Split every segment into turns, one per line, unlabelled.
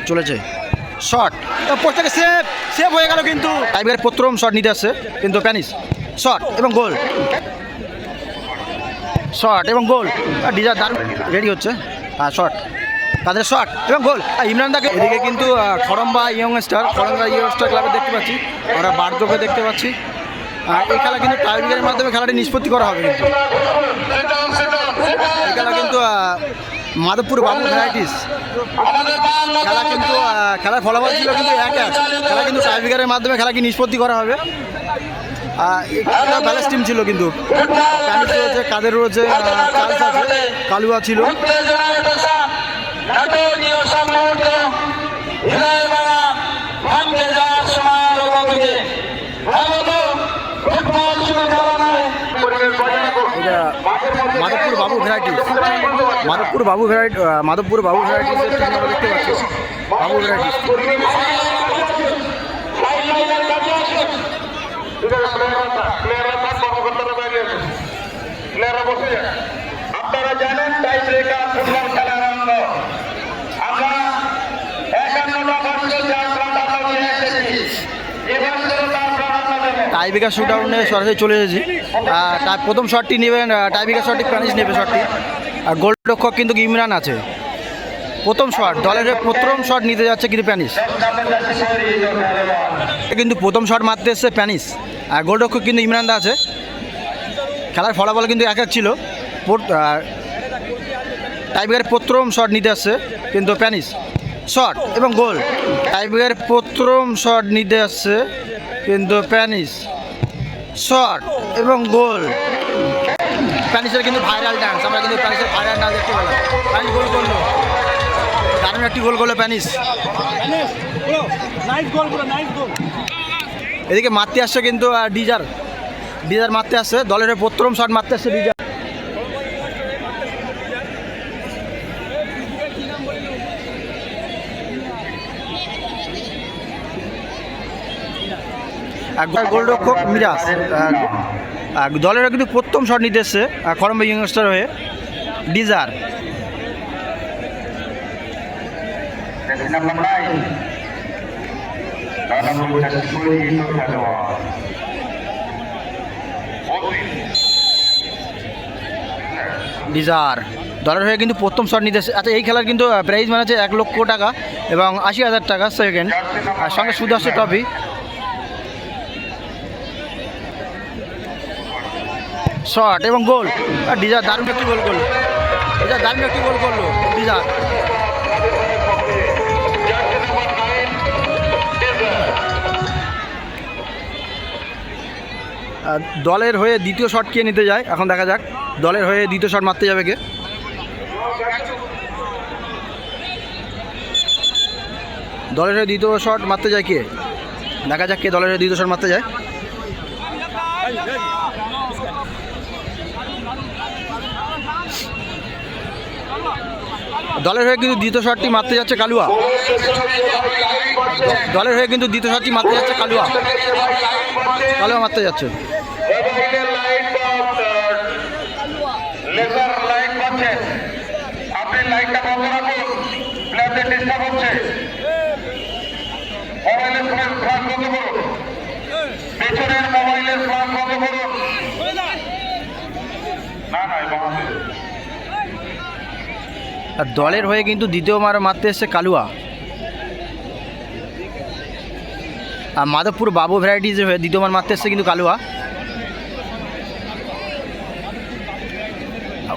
চলেছে shot, পোস্টটাকে save হয়ে গেল, কিন্তু টাইব্রেকার প্রথম শট নিতে আসছে কিন্তু প্যানিস। শট এবং গোল, শট এবং গোল। ডিজার দারুণ রেডি হচ্ছে। শট, তাদের শট এবং গোল। ইমরান দাকে এদিকে কিন্তু খড়ম্বা ইয়ংস্টার ক্লাবে দেখতে পাচ্ছি, আমরা বার্ধক্যে দেখতে পাচ্ছি। এই খেলা কিন্তু টাইব্রেকারের মাধ্যমে খেলাটি নিষ্পত্তি করা হবে। কিন্তু এই খেলা কিন্তু মাধবপুর বাবু ভ্যারাইটিস খেলা, কিন্তু খেলার ফলাফল ছিল কিন্তু 1-1। খেলা কিন্তু টাইব্রেকারের মাধ্যমে খেলাকে নিষ্পত্তি করা হবে। ব্যালেন্স টিম ছিল, কিন্তু প্যানিস রয়েছে, কাদের রয়েছে, চার্লস আছে, কালুয়া ছিল। মাধবপুর বাবু ভ্যারাইটিস, মাধবপুর বাবু ভ্যারাইটিসের টিম আমরা দেখতে পাচ্ছি। বাবু ভ্যারাইটিস
আপনারা জানেন টাইব্রেকার ফুটবল খেলার অঙ্গ। আমরা 51টা বছর
টাইব্রেকার শুট আউট নিয়ে সরাসরি চলে এসেছি। তার প্রথম শটটি নেবেন টাইব্রেকার শটটি প্যানিস নেবে শটটি। আর গোলরক্ষক কিন্তু ইমরান আছে। প্রথম শট, দলের প্রথম শট নিতে যাচ্ছে কিন্তু প্যানিস, কিন্তু প্রথম শট মারতে এসছে প্যানিস। আর গোলরক্ষক কিন্তু ইমরান দা আছে। খেলার ফলাফল কিন্তু 1-1 ছিল। টাইব্রেকার প্রথম শট নিতে আসছে কিন্তু প্যানিস। শট এবং গোল। টাইব্রেকার প্রথম শট নিতে আসছে কিন্তু প্যানিস। শট এবং গোল। প্যানিসের কিন্তু ভাইরাল ডান্স, আমরা কিন্তু প্যানিসের ভাইরাল ডান্স দেখতে পেলাম। প্যানিস গোল করলো, দারুণ একটি গোল করলো প্যানিস। এদিকে মারতে আসছে কিন্তু ডিজার মারতে আসছে, দলের প্রথম শট মারতে আসছে ডিজার। একবার গোলরক্ষক মিরাজ দলেরও কিন্তু প্রথম শট নিতে এসছে খড়ম্বা ইয়ংস্টার হয়ে ডিজার। ডিজার দলের হয়ে কিন্তু প্রথম শট নিতে এসছে। আচ্ছা, এই খেলার কিন্তু প্রাইজ মানে আছে 1 লক্ষ টাকা এবং 80,000 টাকা সেকেন্ড, আর সঙ্গে শুধু আসছে ট্রফি। শট এবং গোল। ডিজার দারুণ একটি গোল করলো, ডিজার। দলের হয়ে দ্বিতীয় শট কে নিতে যায় এখন দেখা যাক। দলের হয়ে দ্বিতীয় শট মারতে যাবে কে? দলের হয়ে দ্বিতীয় শট মারতে যায় কে? দেখা যাক কে দলের হয়ে দ্বিতীয় শট মারতে যায়। দলের হয়ে কিন্তু দ্বিতীয় শটটি মারতে যাচ্ছে কালুয়া। কালুয়া মারতে যাচ্ছে। আর দলের হয়ে কিন্তু দ্বিতীয়বার মারতে এসছে কালুয়া। আর মাধবপুর বাবু ভ্যারাইটিসের হয়ে দ্বিতীয়বার মারতে এসছে কিন্তু কালুয়া।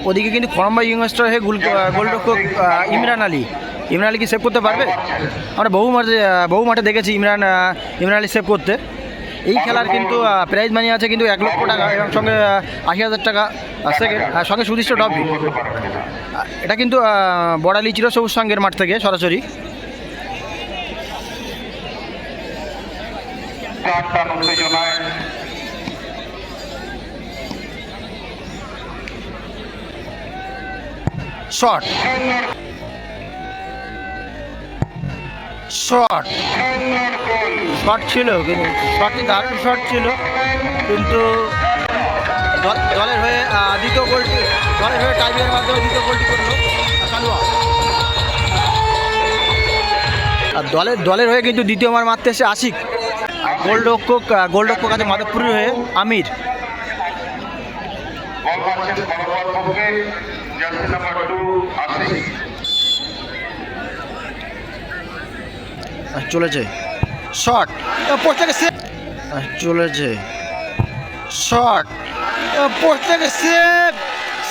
ওদিকে কিন্তু খড়ম্বা ইয়ংস্টার হয়ে গোলরক্ষক ইমরান আলী কি সেভ করতে পারবে? আমরা বহু মাঠে দেখেছি ইমরান আলী সেভ করতে। এই খেলার কিন্তু প্রাইজ মানি আছে কিন্তু 1 লক্ষ টাকা এবং সঙ্গে 80,000 টাকা সেকেন্ড, আর সঙ্গে সুদৃষ্ট ট্রফি। এটা কিন্তু বড়ালি চিরসবুজ সংঘের মাঠ থেকে সরাসরি। শট ছিল, কিন্তু শটটি দারুণ শট ছিল, কিন্তু দলের হয়ে দ্বিতীয় গোলটি, দলের হয়ে টাইব্রেকারের মাধ্যমে দ্বিতীয় গোলটি করলো কালুয়া। দলের হয়ে কিন্তু দ্বিতীয়বার মারতে এসে আশিক। গোলরক্ষক আছে মাধবপুরের হয়ে আমির।
বল মারছেন বরাবর পক্ষে জার্সি নাম্বার 2 আশিক।
চলেছে শট, পোস্টটাকে সেভ, চলেছে শট, পোস্টটাকে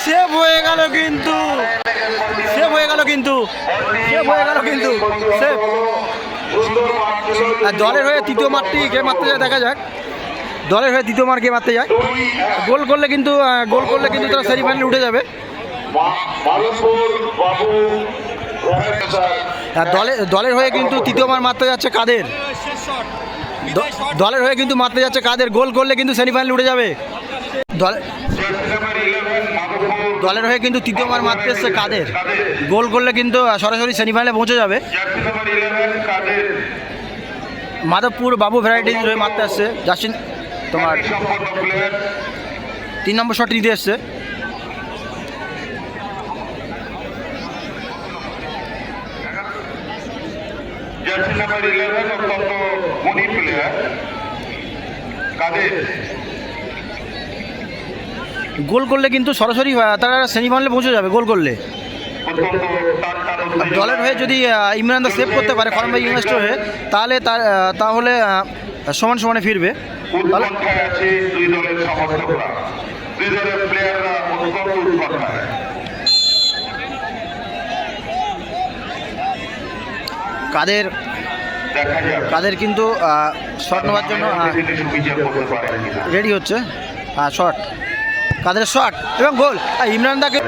সেভ হয়ে গেল কিন্তু সেভ দলের হয়ে তৃতীয় মারটি কে মারতে যায় দেখা যাক। দলের হয়ে তৃতীয় মার কে মারতে যায়। গোল করলে কিন্তু তারা সেমিফাইনালে উঠে যাবে। দলের হয়ে কিন্তু তৃতীয় মার মারতে যাচ্ছে কাদের। দলের হয়ে কিন্তু মারতে যাচ্ছে কাদের। গোল করলে কিন্তু সেমিফাইনালে উঠে যাবে। দলের হয়ে কিন্তু তৃতীয় মার মারতে এসছে কাদের। গোল করলে কিন্তু সরাসরি সেমিফাইনালে পৌঁছে যাবে। মাধবপুর বাবু ভ্যারাইটিস হয়ে মারতে আসছে জাস্টিন, তোমার 3 নম্বর শট নিতে এসছে।
জার্সি নাম্বার 11 অত্যন্ত গুণী প্লেয়ার কাদের।
গোল করলে কিন্তু সরাসরি তারা সেমিফাইনালে পৌঁছে যাবে গোল করলে। দলের হয়ে যদি ইমরান দা সেভ করতে পারে খরমবাই ইউনিভার্সিটির হয়ে, তাহলে সমানে ফিরবে।
আছে দুই দলের সমর্থকরা, দুই দলের প্লেয়াররা অত্যন্ত উৎকণ্ঠায়।
কাদের কিন্তু শট নেওয়ার জন্য রেডি হচ্ছে। শট, কাদের শট এবং গোল। ইমরান দাকে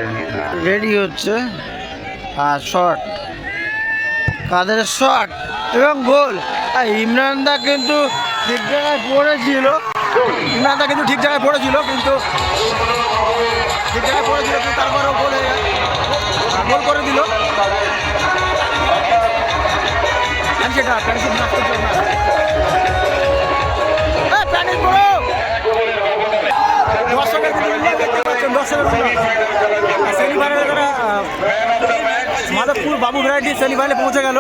রেডি হচ্ছে। শট, কাদের শট এবং গোল। ইমরান দা কিন্তু ঠিক জায়গায় পড়েছিল, কিন্তু তারপরেও গোল করে দিল। মাধবপুর বাবু ভ্যারাইটি সেমিফাইনালে পৌঁছে গেল।